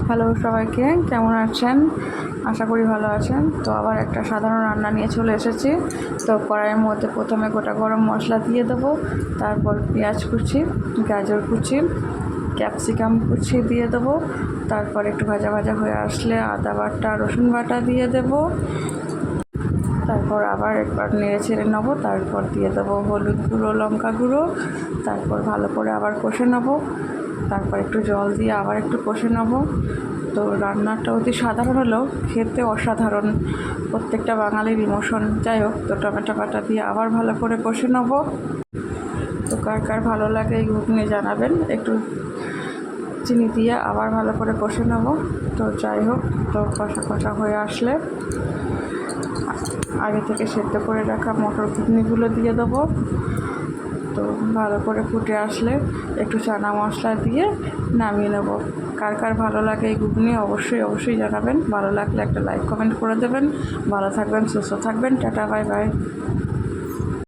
Hello সবাইকে, কেমন আছেন? আশা করি ভালো আছেন। তো আবার একটা সাধারণ রান্না নিয়ে চলে এসেছি। তো কড়াইয়ের মধ্যে প্রথমে গোটা গরম মশলা দিয়ে দেবো, তারপর পেঁয়াজ কুচি, গাজর কুচি, ক্যাপসিকাম কুচি দিয়ে দেবো, তারপর একটু ভাজা ভাজা হয়ে আসলে আদা বাটা রসুন বাটা দিয়ে দেবো, তারপর আবার একবার নেড়ে ছেড়ে নেবো, তারপর দিয়ে দেবো হলুদ গুঁড়ো, লঙ্কা গুঁড়ো, তারপর ভালো করে আবার কষে নেবো, তারপর একটু জল দিয়ে আবার একটু কষে নেবো। তো রান্নাটা অতি সাধারণ হলেও খেতে অসাধারণ, প্রত্যেকটা বাঙালির ইমোশন। যাই হোক, তো টমেটো বাটা দিয়ে আবার ভালো করে কষে নেবো। তো কার কার ভালো লাগে এই ঘুগনি জানাবেন। একটু চিনি দিয়ে আবার ভালো করে কষে নেবো। তো যাই হোক, তো কষা কষা হয়ে আসলে আগে থেকে সেদ্ধ করে রাখা মটর ঘুগনিগুলো দিয়ে দেবো। তো ভালো করে ফুটে আসলে একটু চানা মশলা দিয়ে নামিয়ে নেব। কার কার ভালো লাগে এই ঘুগনি অবশ্যই জানাবেন। ভালো লাগলে একটা লাইক কমেন্ট করে দেবেন। ভালো থাকবেন, সুস্থ থাকবেন। Tata, bye bye.